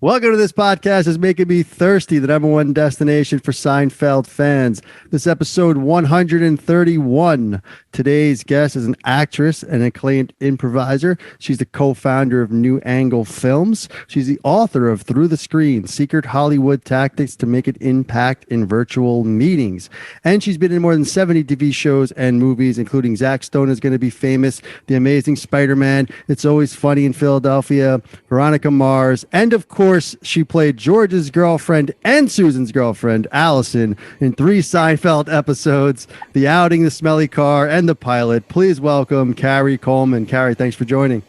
Welcome to this podcast is making me thirsty, the number one destination for Seinfeld fans. This episode 131. Today's guest is an actress and acclaimed improviser. She's the co-founder of New Angle Films. She's the author of Through the Screen, Secret Hollywood Tactics to Make an Impact in Virtual Meetings. And she's been in more than 70 TV shows and movies, including Zack Stone is going to be famous, The Amazing Spiderman, It's Always Funny in Philadelphia, Veronica Mars, and of course, she played George's girlfriend and Susan's girlfriend, Allison, in 3 Seinfeld episodes, The Outing, The Smelly Car, and The Pilot. Please welcome Kari Coleman. Kari, thanks for joining.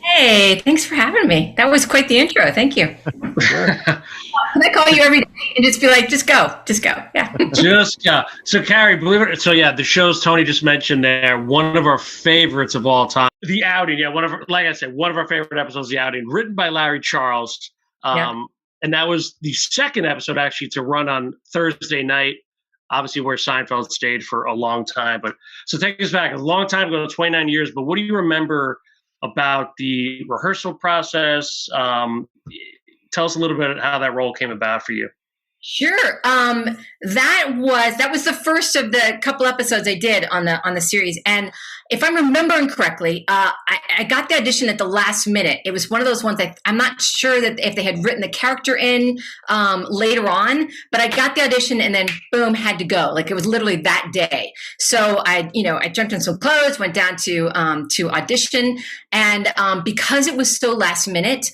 Hey, thanks for having me. That was quite the intro. Thank you. Can I call you every day and just be like, just go. Yeah. Just go. So, Kari, believe it. So, yeah, the shows Tony just mentioned there, one of our favorites of all time. The Outing, yeah, like I said, one of our favorite episodes, The Outing, written by Larry Charles. And that was the second episode, actually, to run on Thursday night, obviously where Seinfeld stayed for a long time. But so take us back a long time ago, 29 years. But what do you remember about the rehearsal process? Tell us a little bit how that role came about for you. Sure. That was the first of the couple episodes I did on the series. And if I'm remembering correctly, I got the audition at the last minute. It was one of those ones I'm not sure that if they had written the character in later on, but I got the audition and then boom, had to go. Like it was literally that day. So I jumped in some clothes, went down to audition, and because it was so last minute,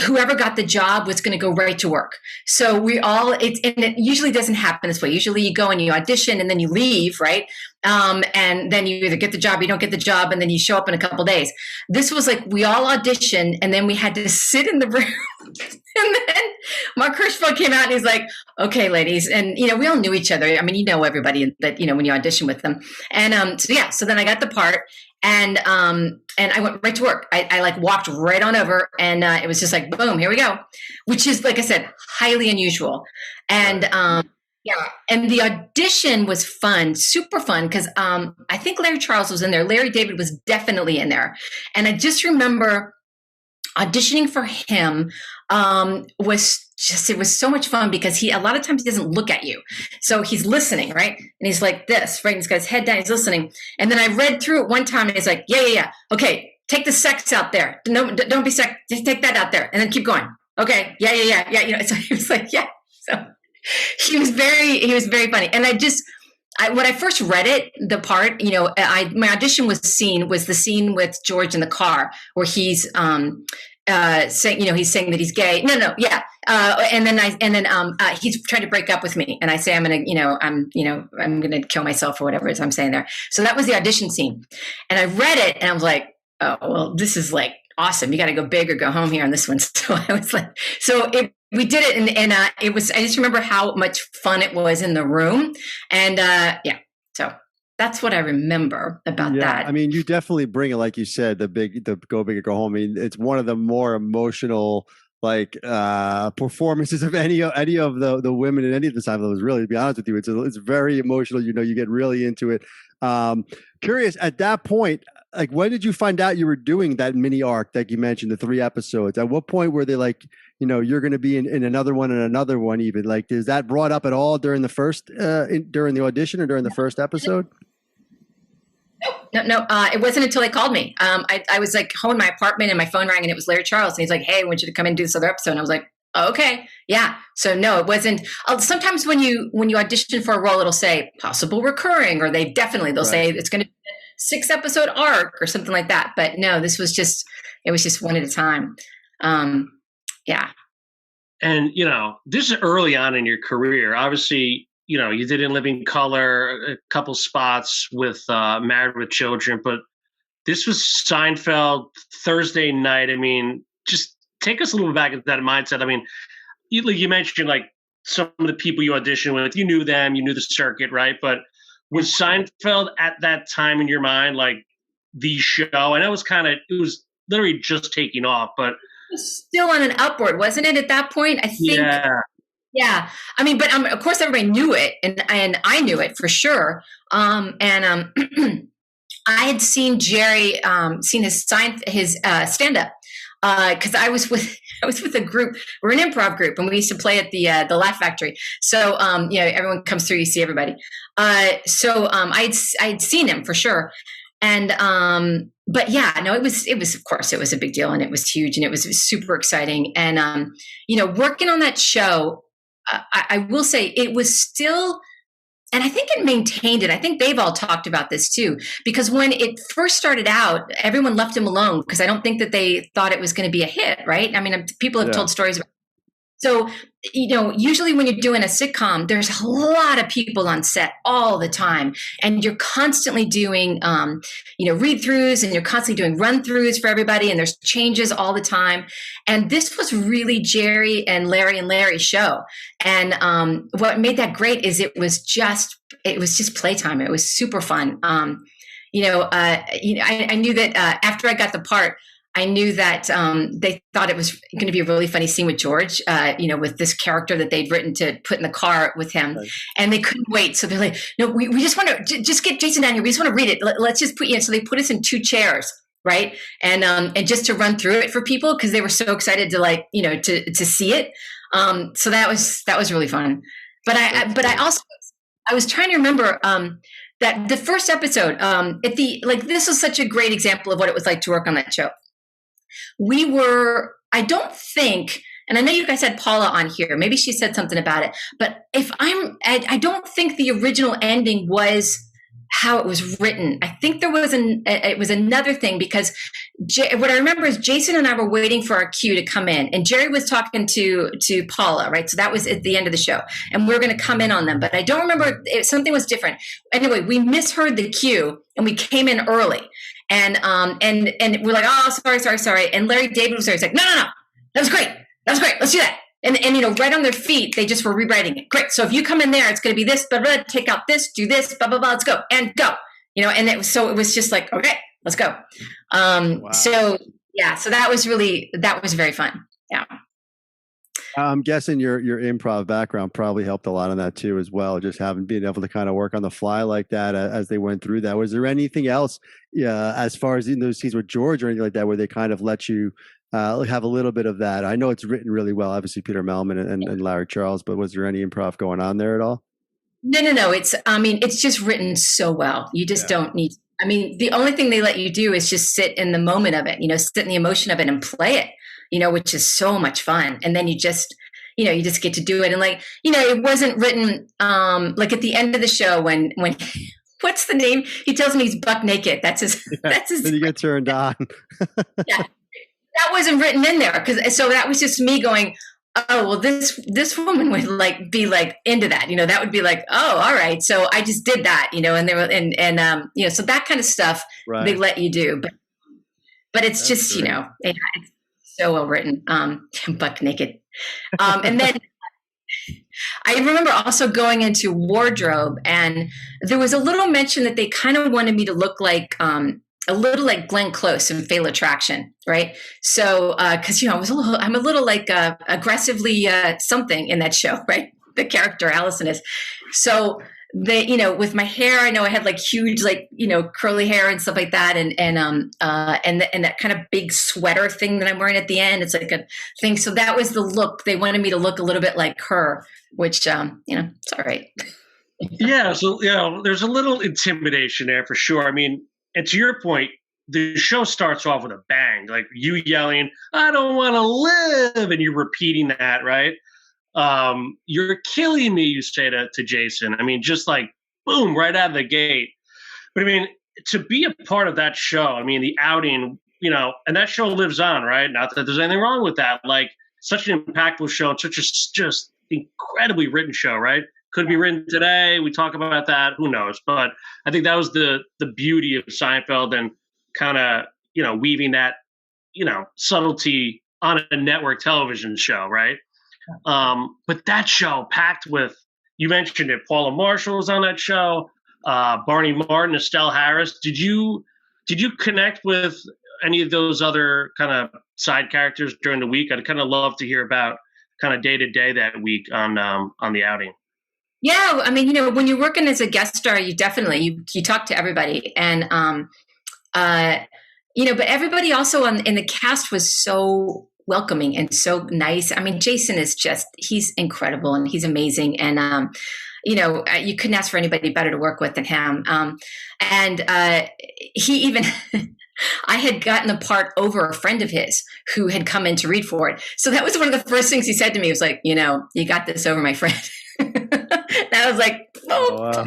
whoever got the job was going to go right to work. So it usually doesn't happen this way. Usually you go and you audition and then you leave, right? And then you either get the job, or you don't get the job, and then you show up in a couple days. This was like, we all auditioned and then we had to sit in the room. And then Mark Hirschfeld came out and he's like, okay, ladies. And, we all knew each other. I mean, everybody that, when you audition with them. And so then I got the part. And I went right to work. I like walked right on over, and it was just like, boom, here we go, which is, like I said, highly unusual. And and the audition was fun, super fun, because I think Larry Charles was in there. Larry David was definitely in there. And I just remember auditioning for him it was so much fun because a lot of times he doesn't look at you. So he's listening, right? And he's like this, right? And he's got his head down, he's listening. And then I read through it one time and he's like, yeah. Okay, take the sex out there. No, don't be sex. Just take that out there. And then keep going. Okay, yeah. So he was like, yeah. So he was very funny. And when I first read it, the part, my audition was the scene with George in the car where he's saying, he's saying that he's gay. No, yeah. And then he's trying to break up with me, and I say I'm gonna kill myself or whatever it is I'm saying there. So that was the audition scene, and I read it, and I was like, oh well, this is like awesome. You got to go big or go home here on this one. So I was like, we did it, and it was. I just remember how much fun it was in the room, and so. That's what I remember about that. I mean, you definitely bring it, like you said, the go big or go home. I mean, it's one of the more emotional performances of any of the women in any of the Seinfeld. Really, to be honest with you, it's very emotional. You get really into it. Curious at that point, like when did you find out you were doing that mini arc that you mentioned, the 3 episodes? At what point were they like, you're going to be in another one and another one even? Like, is that brought up at all during the first during the audition or during the first episode? No, it wasn't until they called me. I was like home in my apartment and my phone rang and it was Larry Charles. And he's like, hey, I want you to come in and do this other episode. And I was like, oh, okay. Yeah. So no, it wasn't. Sometimes when you audition for a role, it'll say possible recurring, or they'll say it's going to be a 6-episode arc or something like that. But no, it was just one at a time. Yeah. And, this is early on in your career. Obviously, you did In Living Color, a couple spots with Married with Children, but this was Seinfeld Thursday night. I mean, just take us a little bit back into that mindset. I mean, you mentioned like some of the people you auditioned with, you knew them, you knew the circuit, right? But was Seinfeld at that time in your mind like the show? I know it was literally just taking off, but it was still on an upward, wasn't it? At that point, I think. Yeah. I mean, but of course everybody knew it, and I knew it for sure. I had seen Jerry, seen his stand-up because I was with a group. We're an improv group, and we used to play at the Laugh Factory. So everyone comes through, you see everybody. I'd seen him for sure, and but yeah, no, it was of course it was a big deal, and it was huge, and it was super exciting, and working on that show, I will say it was still. And I think it maintained it. I think they've all talked about this too, because when it first started out, everyone left him alone because I don't think that they thought it was going to be a hit, right? I mean, people have told stories about it. So, usually when you're doing a sitcom, there's a lot of people on set all the time, and you're constantly doing, read-throughs, and you're constantly doing run-throughs for everybody, and there's changes all the time. And this was really Jerry and Larry's show. And what made that great is it was just playtime. It was super fun. I knew that after I got the part, I knew that they thought it was going to be a really funny scene with George, with this character that they'd written to put in the car with him. Right. And they couldn't wait. So they're like, no, we just want to just get Jason down here. We just want to read it. Let's just put you in. So they put us in 2 chairs. Right. And just to run through it for people because they were so excited to to see it. So that was really fun. But I was trying to remember that the first episode this was such a great example of what it was like to work on that show. I don't think, and I know you guys had Paula on here, maybe she said something about it, but I don't think the original ending was how it was written. I think it was another thing because what I remember is Jason and I were waiting for our cue to come in, and Jerry was talking to Paula, right? So that was at the end of the show, and we were going to come in on them, but I don't remember something was different. Anyway, we misheard the cue, and we came in early. And we're like, oh, sorry. And Larry David was there. He's like, no, that was great. Let's do that. And right on their feet, they just were rewriting it. Great. So if you come in there, it's going to be this, blah, blah, take out this, do this, blah, blah, blah, let's go and go. And it was just like, okay, let's go. Wow. So that was very fun. Yeah. I'm guessing your improv background probably helped a lot on that too, as well. Just being able to kind of work on the fly like that as they went through that. Was there anything else, as far as in those scenes with George or anything like that, where they kind of let you have a little bit of that? I know it's written really well, obviously Peter Melman and Larry Charles, but was there any improv going on there at all? No. It's just written so well. You just don't need. The only thing they let you do is just sit in the moment of it. Sit in the emotion of it and play it. Which is so much fun. And then you just get to do it. And it wasn't written at the end of the show when what's the name? He tells me he's buck naked. That's his. Then you get turned on. Yeah, that wasn't written in there so that was just me going, oh well, this woman would be into that. That would be like, oh, all right. So I just did that. And they were and so that kind of stuff they let you do, but it's That's just great. It's so well written, buck naked. And then I remember also going into wardrobe, and there was a little mention that they kind of wanted me to look like a little like Glenn Close in Fatal Attraction, right? So, because I'm a little like aggressively something in that show, right? The character Allison is. So they, with my hair, I know I had huge, curly hair and stuff like that. And that kind of big sweater thing that I'm wearing at the end. It's like a thing. So that was the look. They wanted me to look a little bit like her, which, it's all right. Yeah. So, there's a little intimidation there for sure. And to your point, the show starts off with a bang, like you yelling, I don't want to live. And you're repeating that, right? You're killing me, you say to Jason. Just boom, right out of the gate. But to be a part of that show, the outing, and that show lives on, right? Not that there's anything wrong with that. Such an impactful show and such a just incredibly written show, right? Could be written today. We talk about that. Who knows? But I think that was the beauty of Seinfeld and kind of, weaving that, subtlety on a network television show, right? But that show packed with, you mentioned it, Paula Marshall was on that show, Barney Martin, Estelle Harris. Did you connect with any of those other kind of side characters during the week? I'd kind of love to hear about kind of day to day that week on the outing. Yeah, when you're working as a guest star, you definitely you talk to everybody, and but everybody also in the cast was so welcoming and so nice. I mean, Jason is he's incredible and he's amazing. And, you couldn't ask for anybody better to work with than him. He even, I had gotten the part over a friend of his who had come in to read for it. So that was one of the first things he said to me. He was like, you got this over, my friend. And I was like, oh, wow.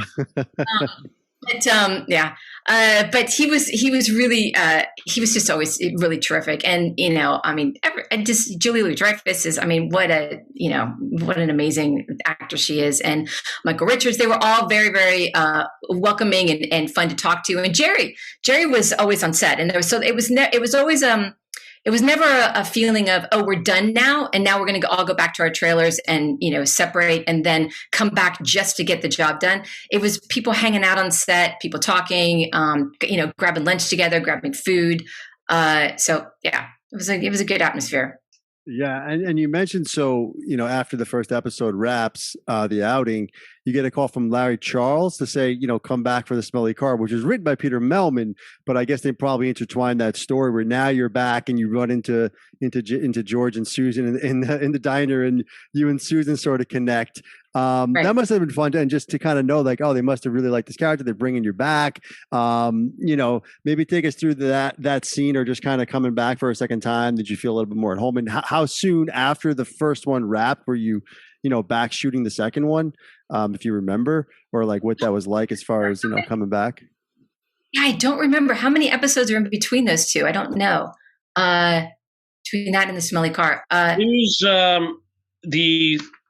But he was really, he was just always really terrific. And, just Julie Louis-Dreyfus is, what an amazing actor she is. And Michael Richards, they were all very, very, welcoming and fun to talk to. And Jerry was always on set. And it was always, it was never a feeling of, oh, we're done now. And now we're going to all go back to our trailers and, separate and then come back just to get the job done. It was people hanging out on set, people talking, grabbing lunch together, grabbing food. So yeah, it was a good atmosphere. Yeah. And you mentioned, after the first episode wraps, the outing, you get a call from Larry Charles to say, come back for the Smelly Car, which was written by Peter Melman, but I guess they probably intertwined that story where now you're back and you run into George and Susan in the diner, and you and Susan sort of connect. Right. That must have been fun, and just to kind of know, like, oh, they must have really liked this character. They're bringing you back. Maybe take us through that scene, or just kind of coming back for a second time. Did you feel a little bit more at home? And how soon after the first one wrapped were you, back shooting the second one, if you remember, or like what that was like as far as coming back? Yeah, I don't remember how many episodes are in between those two. I don't know. Between that and the Smelly Car, it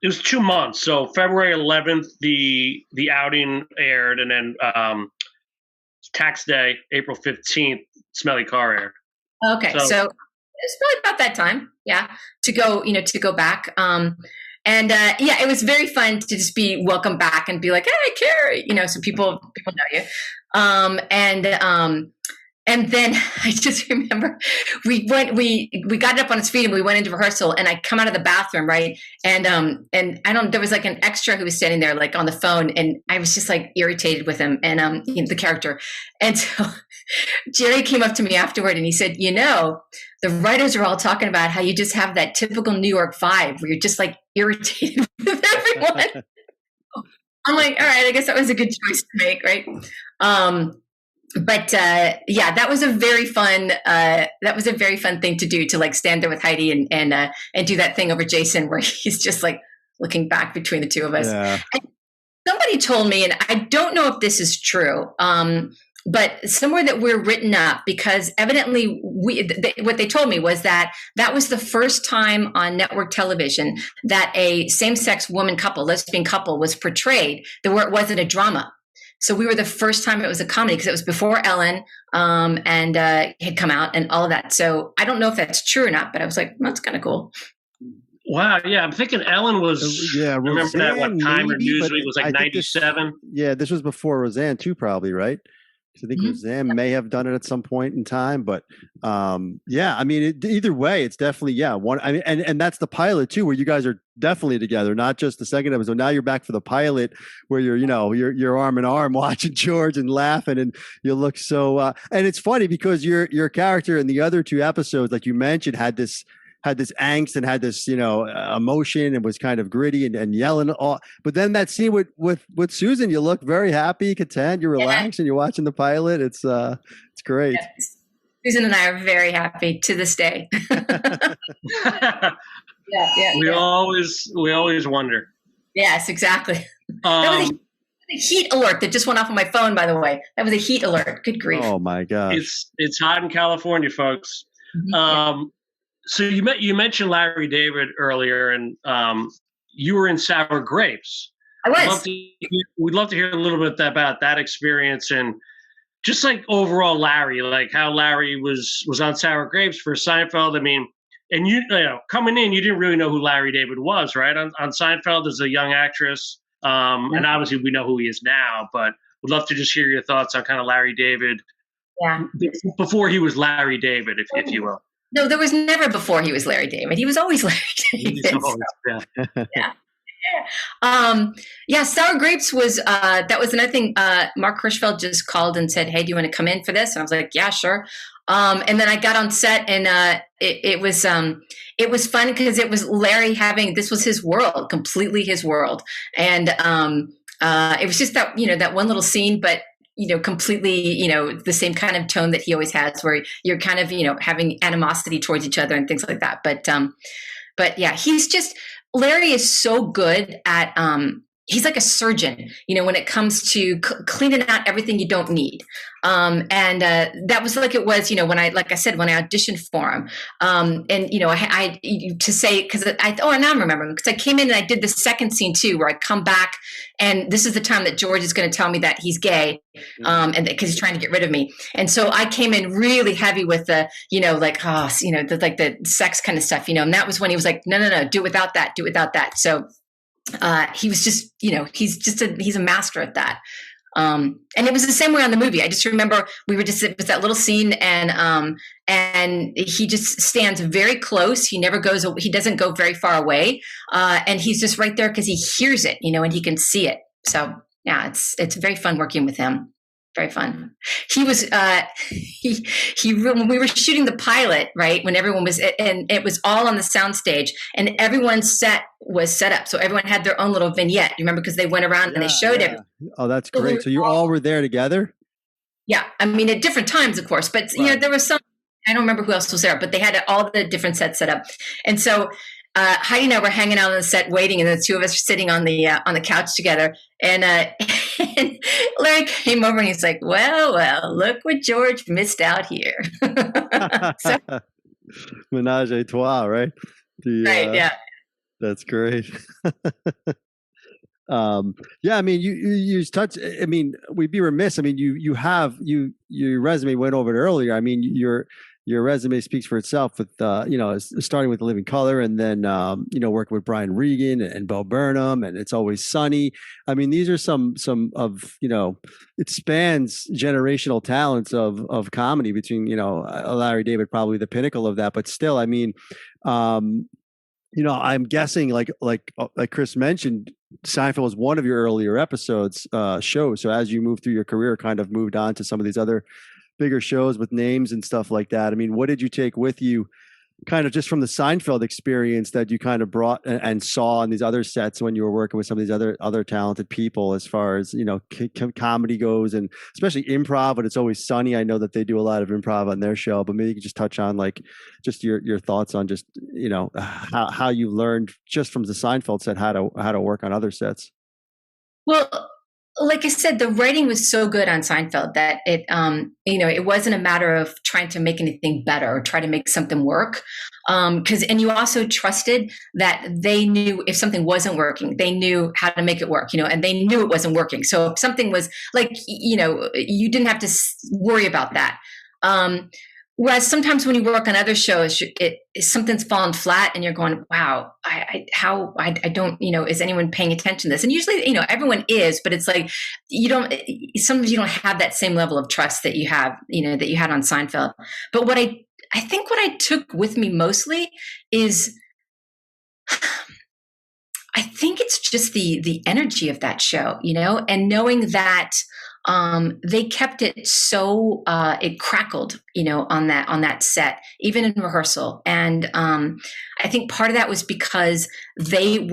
was 2 months. So February 11th, the outing aired, and then tax day, April 15th, Smelly Car aired. Okay, so it's probably about that time, yeah, to go back. It was very fun to just be welcomed back and be like, hey, Kari, so people know you. And then I just remember we got it up on his feet and we went into rehearsal, and I come out of the bathroom, right? And there was like an extra who was standing there like on the phone, and I was just like irritated with him and the character. And so Jerry came up to me afterward and he said, the writers are all talking about how you just have that typical New York vibe where you're just like irritated with everyone. I'm like, all right, I guess that was a good choice to make, right? That was a very fun thing to do, to like stand there with Heidi and do that thing over Jason where he's just like looking back between the two of us. Yeah. And somebody told me, and I don't know if this is true, but somewhere that we're written up, because evidently what they told me was that was the first time on network television that a same-sex lesbian couple was portrayed, where it wasn't a drama. So we were the first time it was a comedy, because it was before Ellen had come out and all of that. So I don't know if that's true or not, but I was like, that's kind of cool. Wow. Yeah. I'm thinking Ellen was, remember Roseanne, that what time, or Newsweek was like 97? This was before Roseanne too, probably, right? I think Roseanne may have done it at some point in time, but either way, it's definitely one. I mean, and that's the pilot too, where you guys are definitely together, not just the second episode. Now you're back for the pilot, where you're arm in arm watching George and laughing, and you look so. And it's funny because your character in the other two episodes, like you mentioned, had this angst and had this, emotion, and was kind of gritty and yelling all. But then that scene with Susan, you look very happy, content, you're relaxed, and you're watching the pilot. It's great. Yes. Susan and I are very happy to this day. We always wonder. Yes, exactly. That was a heat alert that just went off on my phone, by the way. That was a heat alert. Good grief. Oh my gosh. It's hot in California, folks. Mm-hmm. So you mentioned Larry David earlier, and you were in Sour Grapes. I was. We'd love to hear a little bit about that experience, and just like overall Larry, like how Larry was on Sour Grapes for Seinfeld. I mean, and you coming in, you didn't really know who Larry David was, right? On Seinfeld as a young actress, and obviously we know who he is now. But we'd love to just hear your thoughts on kind of Larry David, before he was Larry David, if you will. No, there was never before he was Larry David. He was always Larry David. Sour Grapes was, that was another thing. Mark Hirschfeld just called and said, hey, do you want to come in for this? And I was like, yeah, sure. And then I got on set, and it was fun because it was Larry this was his world, completely his world, and it was just that that one little scene, but completely the same kind of tone that he always has, where you're kind of having animosity towards each other and things like that. But yeah, Larry is so good at he's like a surgeon, when it comes to cleaning out everything you don't need. And that was like it was, when I auditioned for him. And, I to say, because now I'm remembering, because I came in and I did the second scene too, where I come back, and this is the time that George is going to tell me that he's gay, and because he's trying to get rid of me. And so I came in really heavy with the, the sex kind of stuff, and that was when he was like, no, do it without that. So he was just, he's a master at that. And it was the same way on the movie. I just remember it was that little scene, and he just stands very close. He doesn't go very far away. And he's just right there because he hears it, and he can see it. So yeah, it's very fun working with him. Very fun. He was, when we were shooting the pilot, right, when everyone was, and it was all on the soundstage, and everyone's set was set up. So everyone had their own little vignette. You remember, because they went around and they showed it. Oh, that's great. So you all were there together? Yeah. I mean, at different times, of course, but right. There was some, I don't remember who else was there, but they had all the different sets set up. And so Heidi and I were hanging out on the set waiting, and the two of us were sitting on the couch together. And, and Larry came over and he's like, well, look what George missed out here. So, Menage a trois, right? Right, yeah. That's great. Yeah, I mean, you touch, I mean, we'd be remiss. I mean, your resume went over it earlier. I mean, your resume speaks for itself with, starting with Living Color, and then, working with Brian Regan and Bo Burnham, and It's Always Sunny. I mean, these are some of, it spans generational talents of comedy between, Larry David, probably the pinnacle of that, but still, I mean, I'm guessing like Chris mentioned, Seinfeld was one of your earlier shows. So as you move through your career, kind of moved on to some of these other bigger shows with names and stuff like that. I mean, what did you take with you kind of just from the Seinfeld experience that you kind of brought and saw on these other sets when you were working with some of these other talented people, as far as, comedy goes, and especially improv, but It's Always Sunny. I know that they do a lot of improv on their show, but maybe you could just touch on like just your thoughts on just, how you learned just from the Seinfeld set, how to work on other sets. Well, like I said, the writing was so good on Seinfeld that it wasn't a matter of trying to make anything better or try to make something work. And you also trusted that they knew if something wasn't working, they knew how to make it work, and they knew it wasn't working. So if something was like, you didn't have to worry about that. Whereas sometimes when you work on other shows, something's fallen flat and you're going, wow, I don't, is anyone paying attention to this? And usually, everyone is, but it's like, sometimes you don't have that same level of trust that you have, that you had on Seinfeld. But what I think what I took with me mostly is, I think it's just the energy of that show, and knowing that, they kept it so it crackled, on that set, even in rehearsal. And I think part of that was because they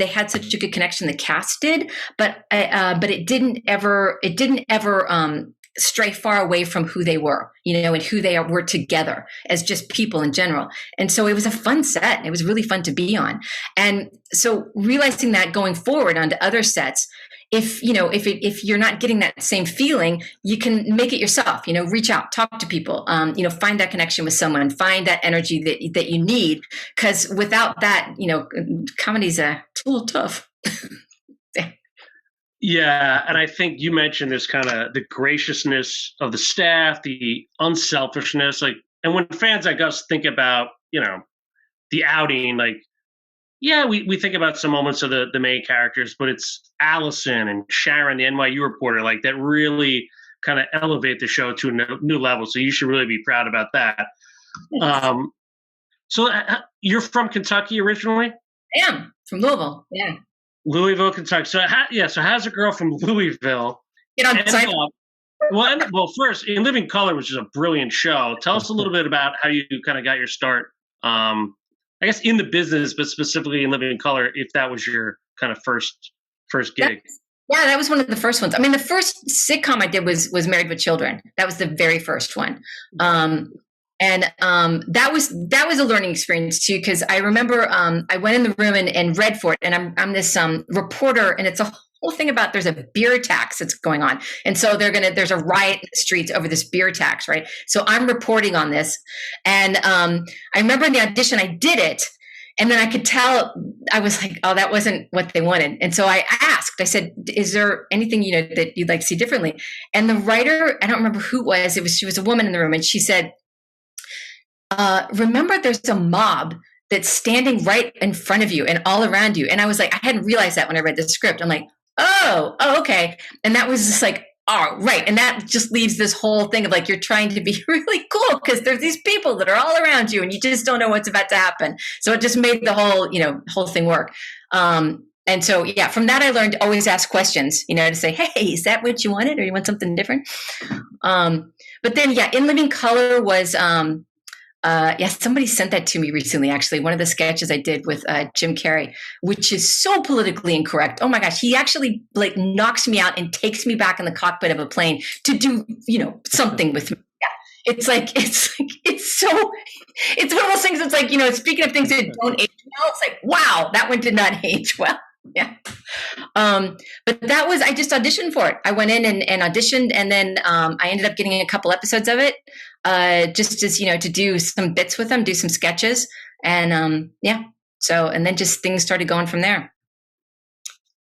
had such a good connection, the cast did, but it didn't ever stray far away from who they were, and who they were together as just people in general. And so it was a fun set, and it was really fun to be on. And so realizing that going forward onto other sets, if you're not getting that same feeling, you can make it yourself, reach out, talk to people, find that connection with someone, find that energy that you need. Cause without that, comedy's a little tough. Yeah. And I think you mentioned this kind of the graciousness of the staff, the unselfishness, and when fans like us think about, the outing, yeah, we think about some moments of the main characters, but it's Allison and Sharon, the NYU reporter, that really kind of elevate the show to a new level. So you should really be proud about that. So you're from Kentucky originally? I am from Louisville. Yeah. Louisville, Kentucky. So how's a girl from Louisville get on Seinfeld? First, In Living Color, which is a brilliant show. Tell us a little bit about how you kind of got your start. I guess in the business, but specifically in Living Color, if that was your kind of first gig. Yeah, that was one of the first ones. I mean, the first sitcom I did was Married with Children. That was the very first one. That was a learning experience too, because I remember I went in the room and read for it, and I'm this reporter, and it's a whole thing about there's a beer tax that's going on, and so there's a riot in the streets over this beer tax, right? So I'm reporting on this, and I remember in the audition I did it, and then I could tell I was like, oh, that wasn't what they wanted, and so I asked, I said, is there anything that you'd like to see differently? And the writer, I don't remember who it was. She was a woman in the room, and she said, remember there's a mob that's standing right in front of you and all around you. And I was like, I hadn't realized that when I read the script. I'm like, oh, okay. And that was just like, oh, right. And that just leaves this whole thing of like, you're trying to be really cool because there's these people that are all around you and you just don't know what's about to happen. So it just made the whole thing work. And so, yeah, from that, I learned to always ask questions, to say, hey, is that what you wanted? Or you want something different? But then, yeah, In Living Color was, somebody sent that to me recently, actually. One of the sketches I did with Jim Carrey, which is so politically incorrect. Oh my gosh, he actually like knocks me out and takes me back in the cockpit of a plane to do, something with me. Yeah. It's one of those things that's like, speaking of things that don't age well, it's like, wow, that one did not age well. Yeah. But that was, I just auditioned for it. I went in and auditioned, and then I ended up getting a couple episodes of it, just as, to do some bits with them, do some sketches. And so, and then just things started going from there.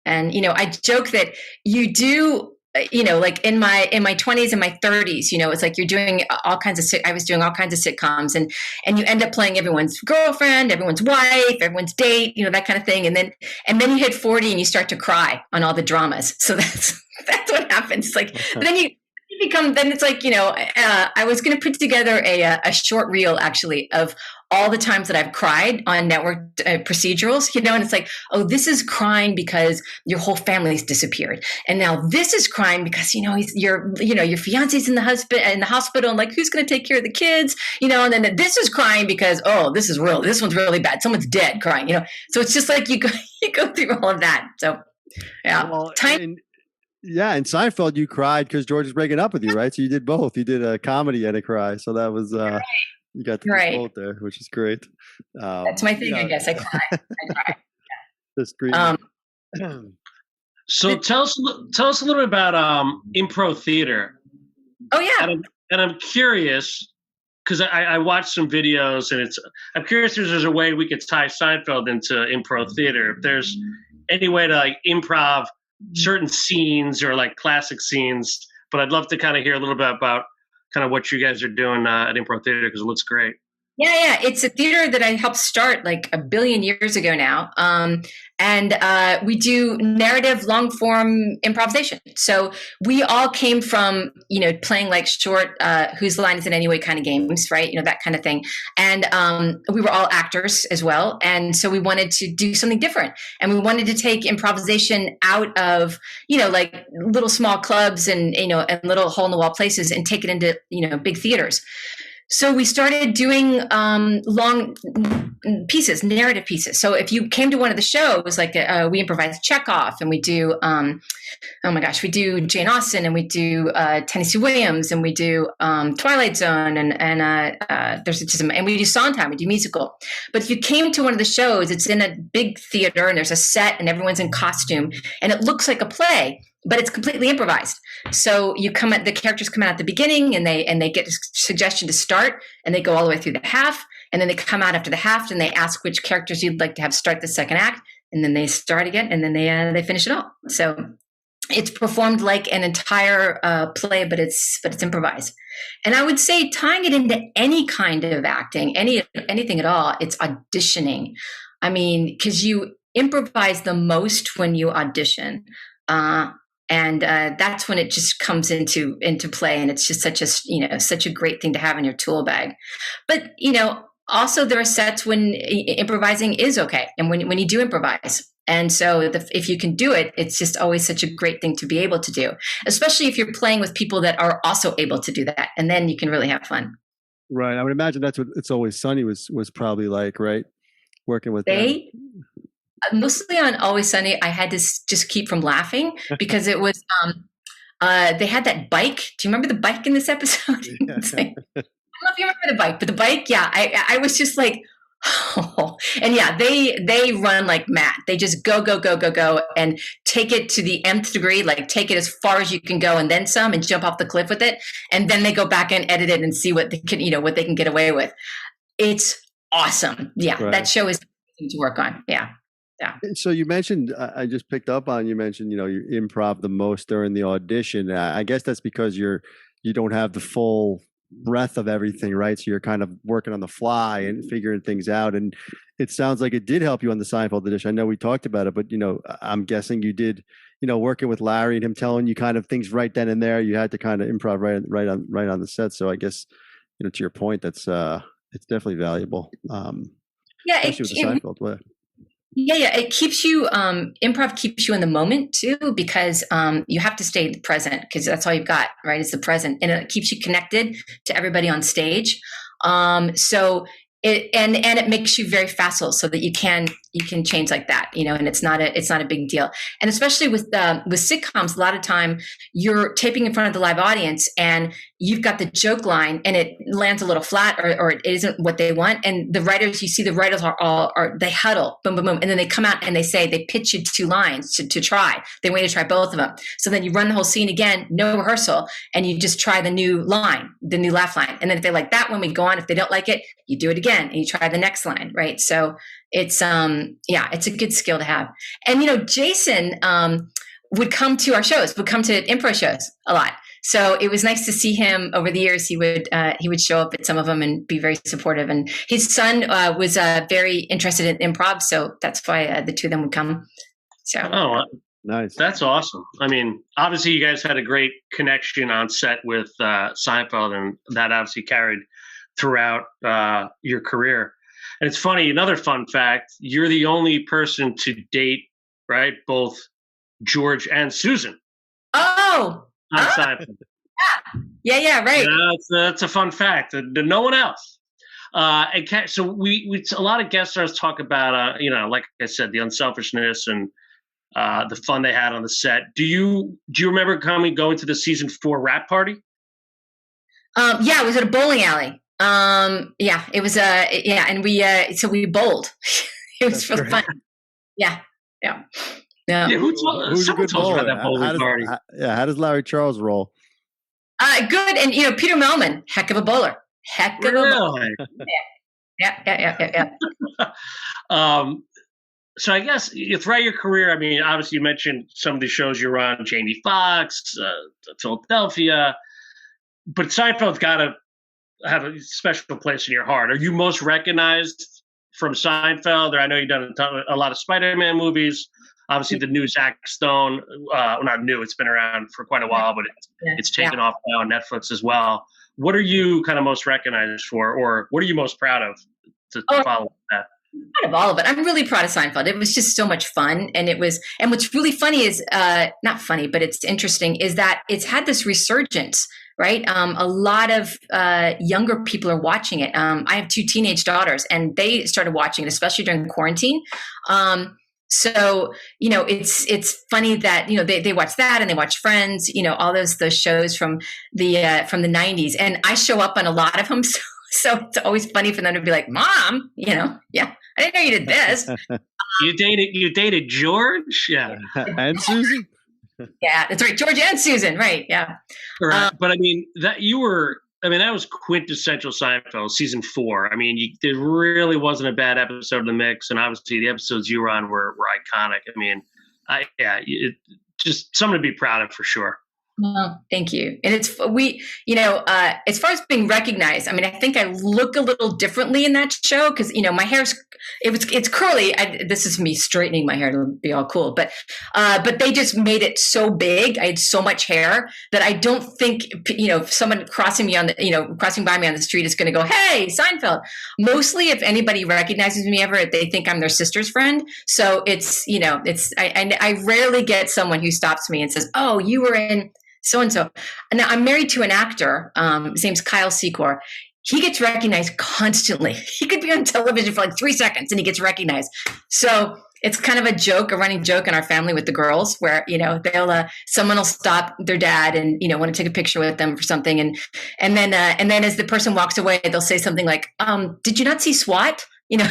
And, I joke that you do, like in my 20s and my 30s, it's like you're doing all kinds of, I was doing all kinds of sitcoms, and you end up playing everyone's girlfriend, everyone's wife, everyone's date, that kind of thing. And then you hit 40 and you start to cry on all the dramas. So that's what happens. It's like, then you become, then it's like, I was going to put together a short reel actually of all the times that I've cried on network procedurals, and it's like, oh, this is crying because your whole family's disappeared. And now this is crying because, your fiance's in the hospital and like, who's going to take care of the kids? And then this is crying because, oh, this one's really bad. Someone's dead, crying, So it's just like you go through all of that. So yeah. Well, in Seinfeld, you cried because George was breaking up with you, right? So you did both. You did a comedy and a cry. So that was, you got the both there, which is great. That's my thing, I guess. I cry. Yeah. That's great. So tell us a little bit about improv theater. Oh yeah. And I'm curious because I watched some videos, and I'm curious if there's a way we could tie Seinfeld into improv theater. If there's any way to like improv certain scenes or like classic scenes, but I'd love to kind of hear a little bit about kind of what you guys are doing at Improv Theater, because it looks great. Yeah. It's a theater that I helped start like 1 billion years ago now. And we do narrative long form improvisation. So we all came from, playing like short, whose line is it anyway kind of games, right? That kind of thing. And we were all actors as well. And so we wanted to do something different. And we wanted to take improvisation out of, like little small clubs and, and little hole in the wall places and take it into, big theaters. So we started doing long pieces, narrative pieces. So if you came to one of the shows, like we improvise Chekhov, and we do, we do Jane Austen, and we do Tennessee Williams, and we do Twilight Zone, and there's just and we do Sondheim, we do musical. But if you came to one of the shows, it's in a big theater, and there's a set, and everyone's in costume, and it looks like a play, but it's completely improvised. So the characters come out at the beginning, and they get a suggestion to start, and they go all the way through the half, and then they come out after the half, and they ask which characters you'd like to have start the second act, and then they start again, and then they finish it all. So it's performed like an entire play, but it's improvised. And I would say tying it into any kind of acting, anything at all, it's auditioning. I mean, because you improvise the most when you audition. And that's when it just comes into play, and it's just such a great thing to have in your tool bag. But also there are sets when improvising is okay, and when you do improvise. And so if you can do it, it's just always such a great thing to be able to do, especially if you're playing with people that are also able to do that. And then you can really have fun. Right. I would imagine that's what It's Always Sunny was probably like, right? Working with them. Mostly on Always Sunny, I had to just keep from laughing because it was, they had that bike. Do you remember the bike in this episode? Yeah. Like, I don't know if you remember the bike, but the bike, yeah, I was just like, oh. And yeah, they run like mad. They just go, and take it to the nth degree, like take it as far as you can go and then some, and jump off the cliff with it. And then they go back and edit it and see what they can, what they can get away with. It's awesome. Yeah. Right. That show is to work on. Yeah. Yeah. So you mentioned, I just picked up on, you mentioned, you improv the most during the audition. I guess that's because you don't have the full breadth of everything, right? So you're kind of working on the fly and figuring things out. And it sounds like it did help you on the Seinfeld edition. I know we talked about it, but I'm guessing you did, working with Larry and him telling you kind of things right then and there. You had to kind of improv right on the set. So I guess, to your point, that's it's definitely valuable. Yeah, especially with the Seinfeld way. Yeah. It keeps you, improv keeps you in the moment too, because you have to stay present because that's all you've got, right? It's the present, and it keeps you connected to everybody on stage. So it makes you very facile so that you can change like that, and it's not a big deal. And especially with sitcoms, a lot of time you're taping in front of the live audience and you've got the joke line and it lands a little flat or it isn't what they want. And the writers are they huddle, boom, boom, boom. And then they come out and they pitch you 2 lines to try. They want you to try both of them. So then you run the whole scene again, no rehearsal, and you just try the new line, the new laugh line. And then if they like that one, we go on. If they don't like it, you do it again and you try the next line, right? So it's it's a good skill to have. And Jason would come to our shows, would come to improv shows a lot. So it was nice to see him over the years. He would show up at some of them and be very supportive. And his son was very interested in improv, so that's why the two of them would come. So nice, that's awesome. I mean, obviously you guys had a great connection on set with Seinfeld, and that obviously carried throughout your career. And it's funny, another fun fact, you're the only person to date, right, both George and Susan. Oh! On Seinfeld. Yeah, right. That's a fun fact. No one else. So we a lot of guest stars talk about, like I said, the unselfishness and the fun they had on the set. Do you remember going to the season 4 rap party? Yeah, it was at a bowling alley. Yeah, it was and we bowled. It was for fun. Yeah. Yeah, who's a good bowler? About that bowling party? How does Larry Charles roll? Good, and Peter Melman, heck of a bowler. Heck of a bowler. Yeah. So I guess throughout your career, I mean, obviously you mentioned some of the shows you're on, Jamie Foxx, Philadelphia, but Seinfeld's got to have a special place in your heart. Are you most recognized from Seinfeld? Or I know you've done a lot of Spider-Man movies. Obviously, the new Zach Stone, not new, it's been around for quite a while, but it's taken off now on Netflix as well. What are you kind of most recognized for, or what are you most proud of to follow that? Out of all of it, I'm really proud of Seinfeld. It was just so much fun, and what's really funny is not funny, but it's interesting is that it's had this resurgence. Right, a lot of younger people are watching it. I have 2 teenage daughters, and they started watching it, especially during quarantine. So it's funny that they watch that and they watch Friends, all those shows from the 90s, and I show up on a lot of them. So it's always funny for them to be like, "Mom, yeah, I didn't know you did this." You dated George, yeah, and Susan. Yeah, that's right, George and Susan, right? Yeah, right. But I mean that was quintessential Seinfeld, season 4. I mean, there really wasn't a bad episode in the mix, and obviously the episodes you were on were iconic. I mean, just something to be proud of for sure. Well, thank you. And as far as being recognized, I mean, I think I look a little differently in that show because, my it's curly. This is me straightening my hair to be all cool, but they just made it so big. I had so much hair that I don't think, someone crossing by me on the street is going to go, "Hey, Seinfeld." Mostly if anybody recognizes me ever, they think I'm their sister's friend. So I rarely get someone who stops me and says, "Oh, you were in so-and-so." And now I'm married to an actor. His name's Kyle Secor. He gets recognized constantly. He could be on television for like 3 seconds and he gets recognized. So it's kind of a running joke in our family with the girls where, someone will stop their dad and, want to take a picture with them for something. And then as the person walks away, they'll say something like, "Did you not see SWAT?" Yeah.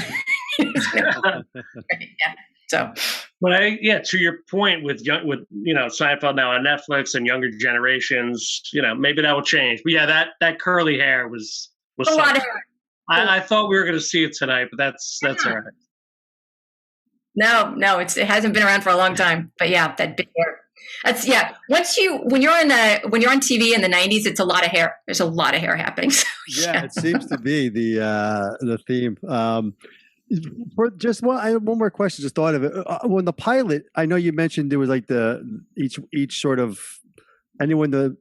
So, but to your point with Seinfeld now on Netflix and younger generations, maybe that will change. But yeah, that curly hair was a lot of hair. I thought we were going to see it tonight, but that's all right. No, it hasn't been around for a long time. But yeah, that big hair. That's when you're on TV in the 90s, it's a lot of hair. There's a lot of hair happening. So, yeah, it seems to be the theme. I have one more question. Just thought of it. When the pilot, I know you mentioned there was like each sort of anyone the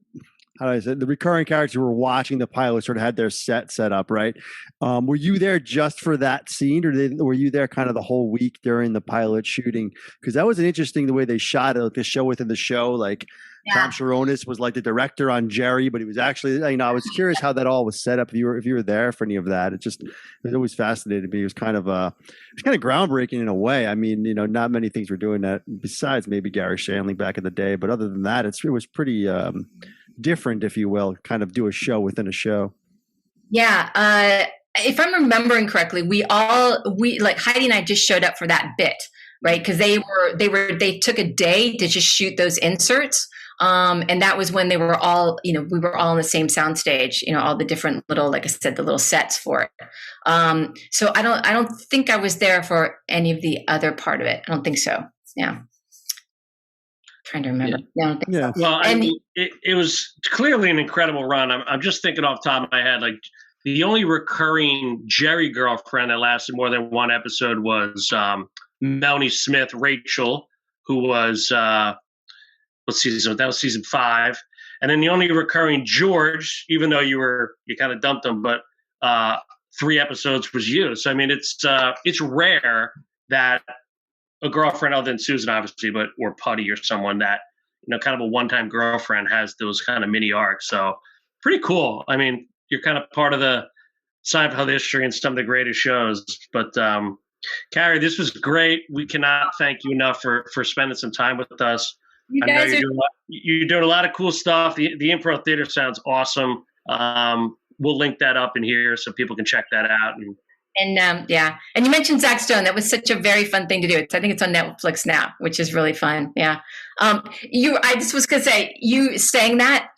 recurring characters who were watching the pilot sort of had their set up, right? Were you there just for that scene, or were you there kind of the whole week during the pilot shooting? Because that was an interesting the way they shot it, like the show within the show. Like Tom Sharonis was like the director on Jerry, but he was actually, I was curious how that all was set up. If you were there for any of that, it always fascinated me. It was kind of groundbreaking in a way. I mean, not many things were doing that besides maybe Gary Shandling back in the day, but other than that, it was pretty different, if you will, kind of do a show within a show. Yeah. If I'm remembering correctly, we like Heidi and I just showed up for that bit, right? Because they took a day to just shoot those inserts. And that was when they were all, we were all on the same soundstage, all the different little, like I said, the little sets for it. So I don't think I was there for any of the other part of it. I don't think so. Yeah. Trying to remember. Yeah. So. Well, it was clearly an incredible run. I'm just thinking off the top of my head, like the only recurring Jerry girlfriend that lasted more than one episode was Melanie Smith, Rachel, who was what season? That was season 5. And then the only recurring George, even though you kind of dumped him, but 3 episodes was you. So I mean, it's rare that a girlfriend other than Susan, obviously, or Putty or someone that, kind of a one-time girlfriend has those kind of mini arcs. So pretty cool. I mean, you're kind of part of the Seinfeld history and some of the greatest shows. But Kari, this was great. We cannot thank you enough for spending some time with us. You guys you're doing a lot of cool stuff. The Improv Theater sounds awesome. We'll link that up in here so people can check that out. And you mentioned Zach Stone. That was such a very fun thing to do. I think it's on Netflix now, which is really fun. Yeah. I just was going to say, you saying that,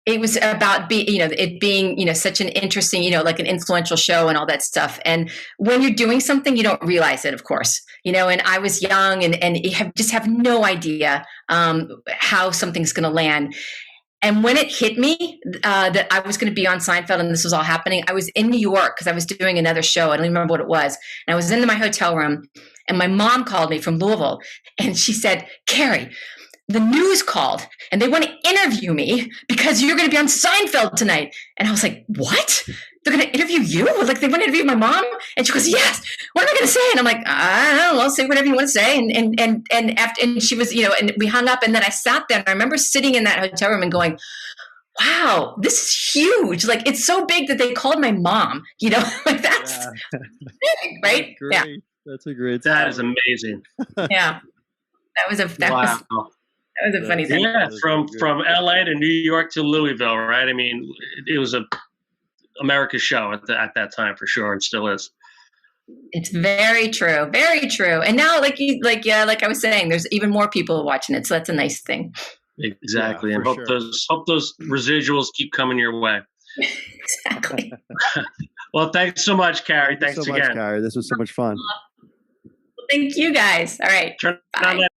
it was about it being, such an interesting, like an influential show and all that stuff. And when you're doing something, you don't realize it, of course, and I was young and you have no idea, how something's going to land. And when it hit me that I was going to be on Seinfeld and this was all happening, I was in New York because I was doing another show. I don't even remember what it was. And I was in my hotel room and my mom called me from Louisville and she said, "Kari, the news called and they want to interview me because you're going to be on Seinfeld tonight." And I was like, "What? They're going to interview you? Like they want to interview my mom?" And she goes, "Yes. What am I going to say?" And I'm like, "I don't know. Say whatever you want to say." And she was, and we hung up and then I sat there and I remember sitting in that hotel room and going, "Wow, this is huge. Like it's so big that they called my mom, like that's big, right?" That's great. Yeah. That's a great That is amazing. Yeah. That was a funny thing. Yeah, from LA to New York to Louisville, right? I mean, it was America's show at that time for sure, and still is. It's very true, very true. And now, like I was saying, there's even more people watching it, so that's a nice thing. Exactly, yeah, and hope those residuals keep coming your way. Exactly. Well, thanks so much, Kari. Thanks so again, much, Kari. This was so much fun. Thank you, guys. All right. Turn on that